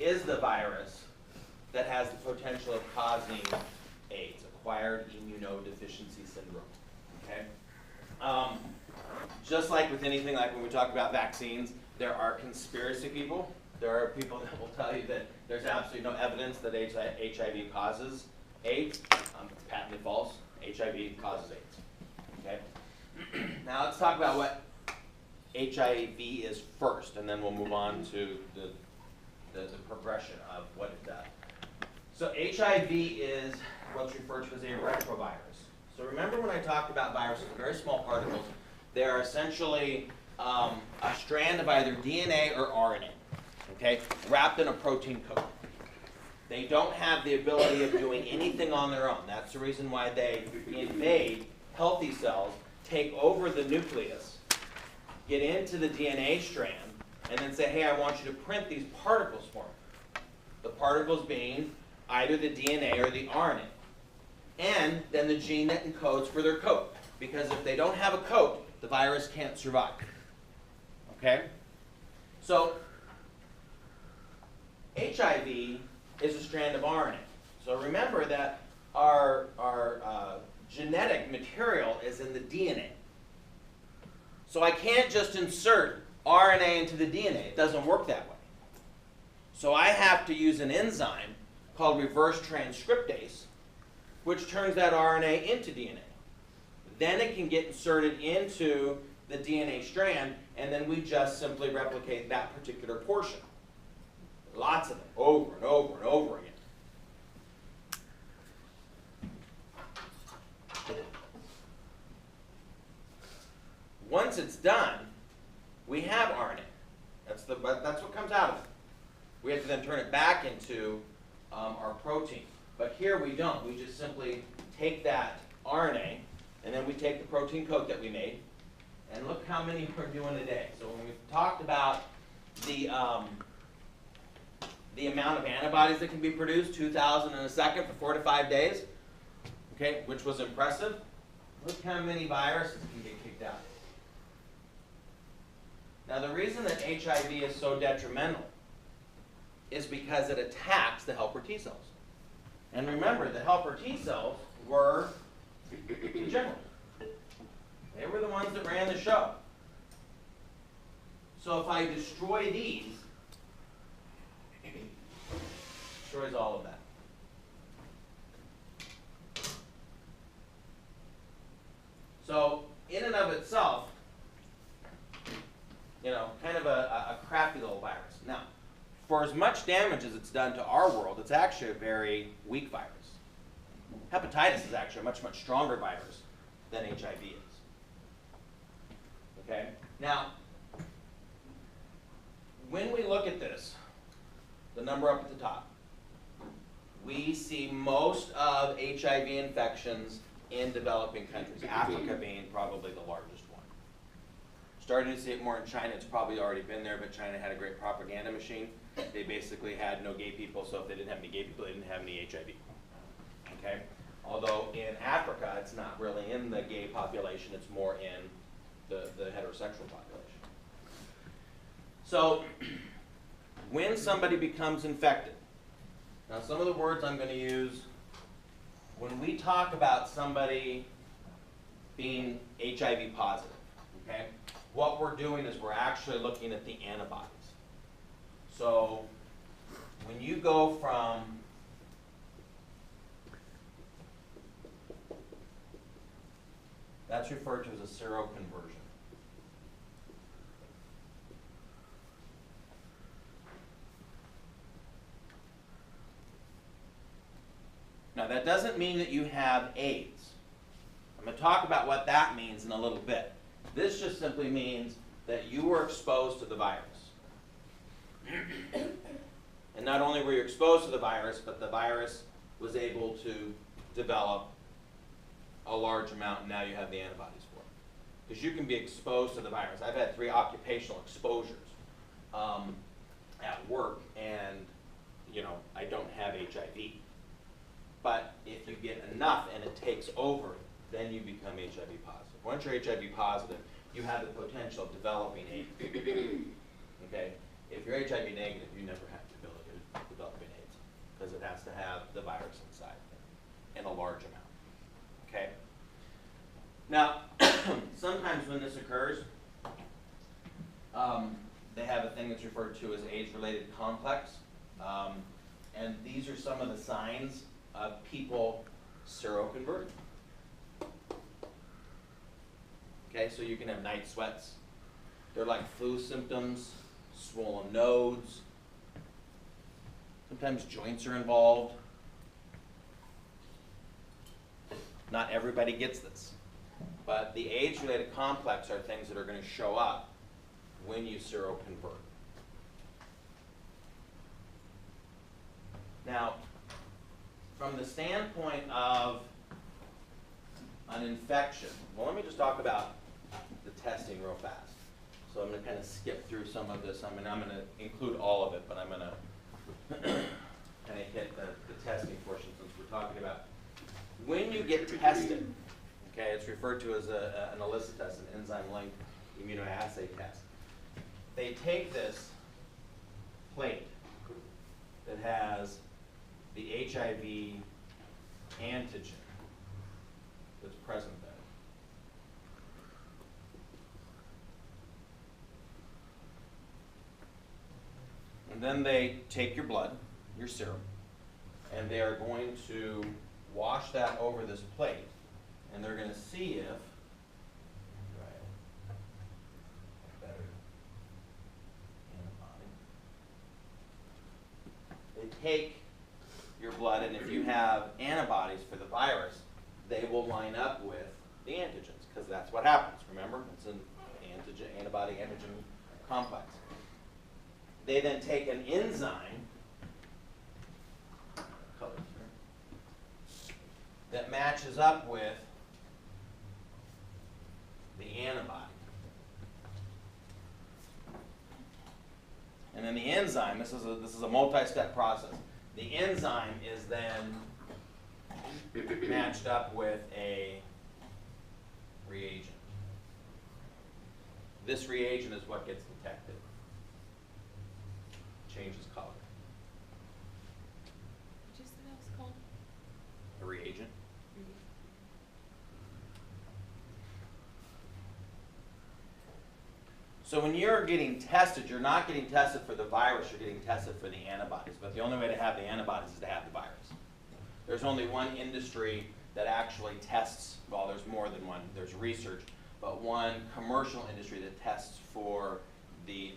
is the virus that has the potential of causing AIDS, acquired immunodeficiency syndrome. Okay? Just like with anything, like when we talk about vaccines, there are conspiracy people. There are people that will tell you that there's absolutely no evidence that HIV causes AIDS. It's patently false. HIV causes AIDS. Okay? Now let's talk about what HIV is first, and then we'll move on to the progression of what it does. So HIV is what's referred to as a retrovirus. So remember when I talked about viruses, very small particles, they're essentially a strand of either DNA or RNA, okay, wrapped in a protein coat. They don't have the ability of doing anything on their own. That's the reason why they invade healthy cells, take over the nucleus, get into the DNA strand, and then say, hey, I want you to print these particles for me. The particles being either the DNA or the RNA. And then the gene that encodes for their coat. Because if they don't have a coat, the virus can't survive. Okay? So, HIV is a strand of RNA. So remember that our genetic material is in the DNA. So I can't just insert RNA into the DNA. It doesn't work that way. So I have to use an enzyme called reverse transcriptase, which turns that RNA into DNA. Then it can get inserted into the DNA strand, and then we just simply replicate that particular portion. Lots of them, over and over and over again. Once it's done, we have RNA. That's what comes out of it. We have to then turn it back into our protein. But here we don't. We just simply take that RNA, and then we take the protein coat that we made, and look how many we're doing a day. So when we talked about the amount of antibodies that can be produced, 2,000 in a second for 4 to 5 days, okay, which was impressive. Look how many viruses can get kicked out. Now the reason that HIV is so detrimental is because it attacks the helper T cells. And remember, the helper T cells were the generals. They were the ones that ran the show. So if I destroy these, it destroys all of that. So in and of itself, kind of a crappy little virus. Now, for as much damage as it's done to our world, it's actually a very weak virus. Hepatitis is actually a much, much stronger virus than HIV is. Okay? Now, when we look at this, the number up at the top, we see most of HIV infections in developing countries, Africa being probably the largest one. Starting to see it more in China. It's probably already been there, but China had a great propaganda machine. They basically had no gay people, so if they didn't have any gay people, they didn't have any HIV. Okay? Although in Africa, it's not really in the gay population, it's more in the heterosexual population. So, when somebody becomes infected, now some of the words I'm going to use, when we talk about somebody being HIV positive, okay, what we're doing is we're actually looking at the antibodies. So, when you go from that's referred to as a seroconversion. Now that doesn't mean that you have AIDS. I'm going to talk about what that means in a little bit. This just simply means that you were exposed to the virus. And not only were you exposed to the virus, but the virus was able to develop a large amount, and now you have the antibodies for it. Because you can be exposed to the virus. I've had 3 occupational exposures at work, and I don't have HIV. But if you get enough and it takes over, then you become HIV positive. Once you're HIV positive, you have the potential of developing AIDS. Okay? If you're HIV negative, you never have the ability to when this occurs, they have a thing that's referred to as age-related complex. And these are some of the signs of people seroconverting. Okay, so you can have night sweats. They're like flu symptoms, swollen nodes. Sometimes joints are involved. Not everybody gets this. But the age-related complex are things that are going to show up when you seroconvert. Now, from the standpoint of an infection, well, let me just talk about the testing real fast. So I'm going to kind of skip through some of this. I'm going to include all of it, but I'm going to kind of hit the testing portion since we're talking about. When you get tested, okay, it's referred to as an ELISA test, an enzyme-linked immunoassay test. They take this plate that has the HIV antigen that's present there. And then they take your blood, your serum, and they are going to wash that over this plate, and they're going to see if, they take your blood, and if you have antibodies for the virus, they will line up with the antigens, because that's what happens, remember? It's an antibody-antigen complex. They then take an enzyme, that matches up with the antibody. And then the enzyme, this is a multi-step process. The enzyme is then matched up with a reagent. This reagent is what gets detected. Changes color. Did you say that was called? A reagent. So when you're getting tested, you're not getting tested for the virus, you're getting tested for the antibodies. But the only way to have the antibodies is to have the virus. There's only one industry that actually tests, well, there's more than one, there's research, but one commercial industry that tests for the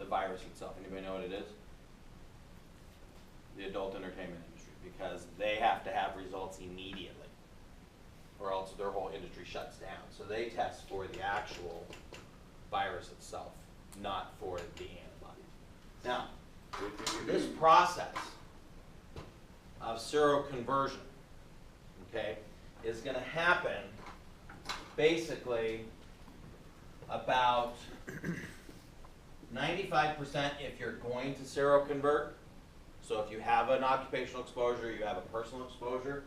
virus itself. Anybody know what it is? The adult entertainment industry, because they have to have results immediately, or else their whole industry shuts down. So they test for the actual virus itself, not for the antibodies. Now, this process of seroconversion, okay, is going to happen basically about 95% if you're going to seroconvert. So if you have an occupational exposure, you have a personal exposure,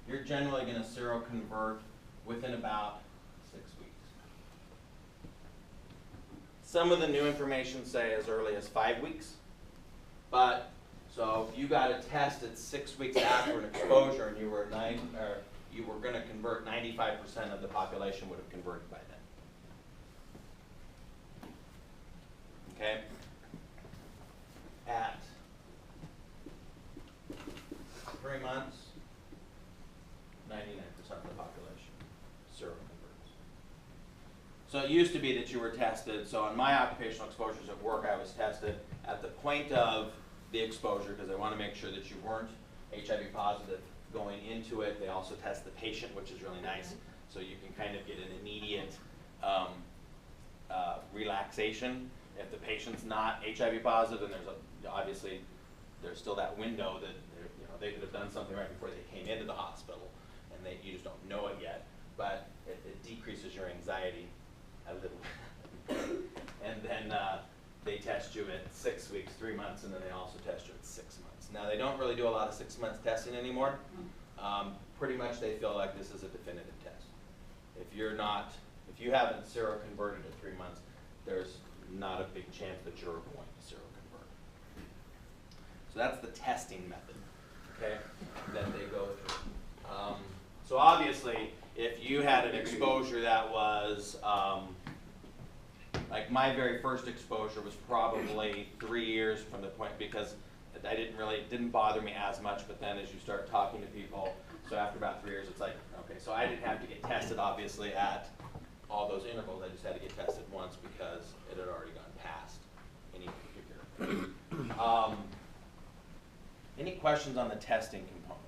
you're generally going to seroconvert within about 6 weeks. Some of the new information say as early as 5 weeks, but so if you got a test at 6 weeks after an exposure and you were going to convert, 95% of the population would have converted by then. Okay? At 3 months, 99% of the population seroconverts. So it used to be that you were tested, so on my occupational exposures at work, I was tested at the point of the exposure because they want to make sure that you weren't HIV positive going into it. They also test the patient, which is really nice, so you can kind of get an immediate relaxation. If the patient's not HIV positive, then obviously there's still that window that they could have done something right before they came into the hospital, and you just don't know it yet. But it decreases your anxiety a little bit. And then they test you at 6 weeks, 3 months, and then they also test you at 6 months. Now they don't really do a lot of 6 months testing anymore. Pretty much they feel like this is a definitive test. If you haven't seroconverted at 3 months, there's not a big chance that you're going to seroconvert. So that's the testing method, okay, that they go through. So obviously, if you had an exposure that was, like my very first exposure was probably 3 years from the point, because it didn't bother me as much, but then as you start talking to people, so after about 3 years, it's like, okay, so I didn't have to get tested, obviously, at all those intervals. I just had to get tested once because it had already gone past any particular. Any questions on the testing component?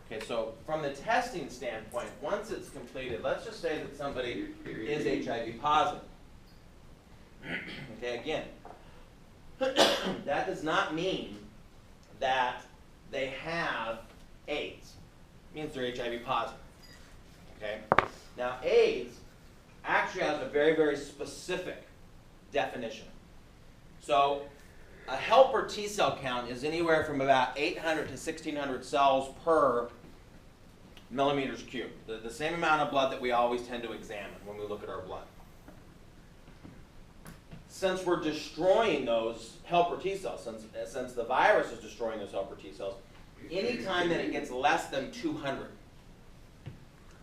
Okay, so from the testing standpoint, once it's completed, let's just say that somebody is HIV positive. Okay, again, that does not mean that they have AIDS. It means they're HIV positive. Okay? Now, AIDS actually has a very, very specific definition. So, a helper T cell count is anywhere from about 800 to 1600 cells per millimeters cubed. The same amount of blood that we always tend to examine when we look at our blood. Since we're destroying those helper T cells, since the virus is destroying those helper T cells, anytime that it gets less than 200,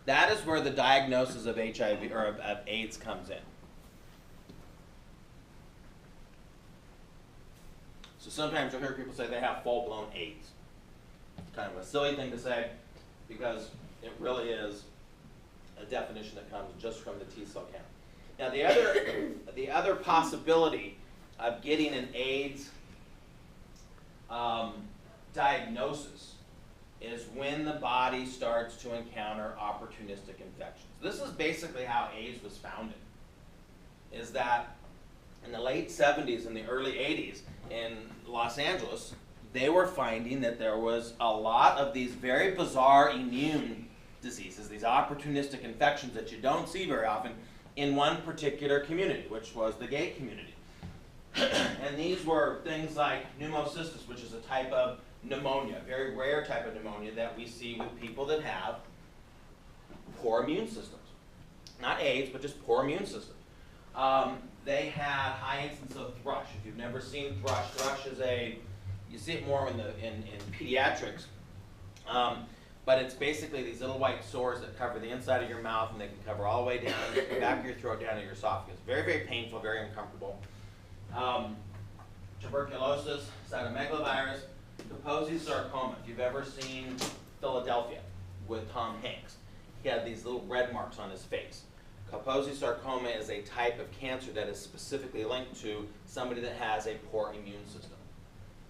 that is where the diagnosis of HIV or of AIDS comes in. So sometimes you'll hear people say they have full-blown AIDS. It's kind of a silly thing to say because it really is a definition that comes just from the T cell count. Now the other possibility of getting an AIDS diagnosis is when the body starts to encounter opportunistic infections. This is basically how AIDS was founded, is that in the late 70s and the early 80s in Los Angeles, they were finding that there was a lot of these very bizarre immune diseases, these opportunistic infections that you don't see very often in one particular community, which was the gay community. And these were things like pneumocystis, which is a type of pneumonia, a very rare type of pneumonia that we see with people that have poor immune systems. Not AIDS, but just poor immune systems. They had high incidence of thrush. If you've never seen thrush, thrush is you see it more in pediatrics, but it's basically these little white sores that cover the inside of your mouth, and they can cover all the way down the back of your throat, down to your esophagus. Very, very painful, very uncomfortable. Tuberculosis, cytomegalovirus, Kaposi's sarcoma. If you've ever seen Philadelphia with Tom Hanks, he had these little red marks on his face. Kaposi's sarcoma is a type of cancer that is specifically linked to somebody that has a poor immune system.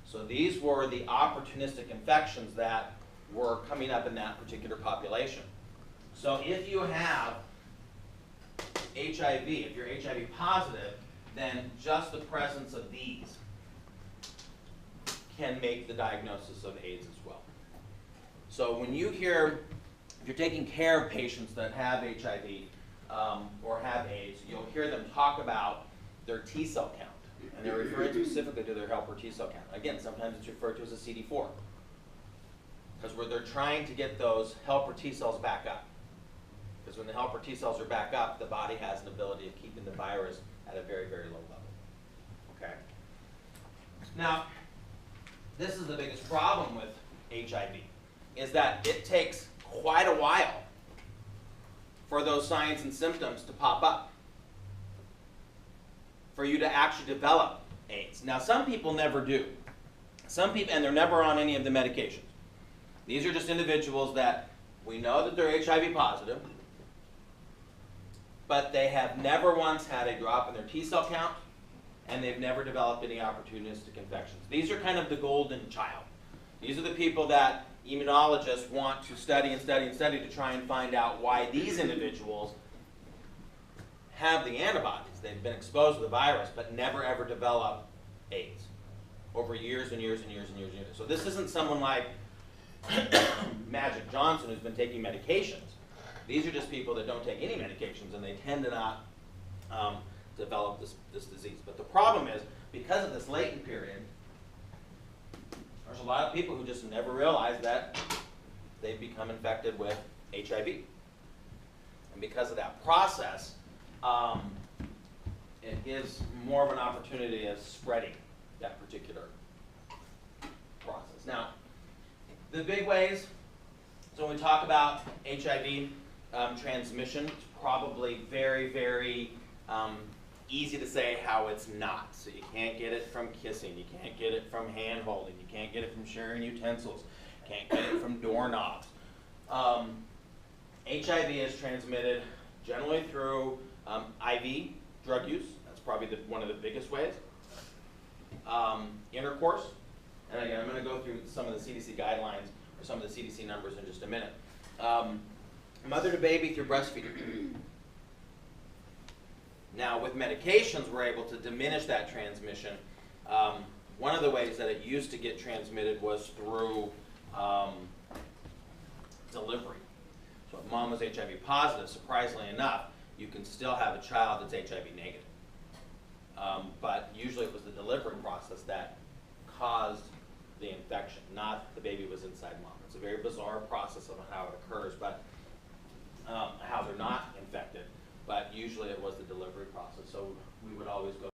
So these were the opportunistic infections that were coming up in that particular population. So if you have HIV, if you're HIV positive, then just the presence of these can make the diagnosis of AIDS as well. So when you hear, if you're taking care of patients that have HIV or have AIDS, you'll hear them talk about their T cell count. And they're referring specifically to their helper T cell count. Again, sometimes it's referred to as a CD4. Because where they're trying to get those helper T cells back up. Because when the helper T cells are back up, the body has an ability of keeping the virus at a very, very low level. Okay? Now, this is the biggest problem with HIV, is that it takes quite a while for those signs and symptoms to pop up, for you to actually develop AIDS. Now, some people never do. Some people, and they're never on any of the medications. These are just individuals that we know that they're HIV positive, but they have never once had a drop in their T cell count, and they've never developed any opportunistic infections. These are kind of the golden child. These are the people that immunologists want to study and study and study to try and find out why these individuals have the antibodies. They've been exposed to the virus, but never ever develop AIDS over years and years and years and years and years. So this isn't someone like Magic Johnson who's been taking medications. These are just people that don't take any medications, and they tend to not develop this disease. But the problem is, because of this latent period, there's a lot of people who just never realize that they've become infected with HIV. And because of that process, it gives more of an opportunity of spreading that particular process. Now, the big ways So when we talk about HIV transmission, it's probably very, very easy to say how it's not. So you can't get it from kissing, you can't get it from hand holding, you can't get it from sharing utensils, you can't get it from doorknobs. HIV is transmitted generally through IV drug use. That's probably one of the biggest ways. Intercourse, and again, I'm going to go through some of the CDC guidelines or some of the CDC numbers in just a minute. Mother to baby through breastfeeding. Now, with medications, we're able to diminish that transmission. One of the ways that it used to get transmitted was through delivery. So if mom was HIV positive, surprisingly enough, you can still have a child that's HIV negative. But usually it was the delivery process that caused the infection, not the baby was inside mom. It's a very bizarre process of how it occurs, but how they're not infected. But usually it was the delivery process. So we would always go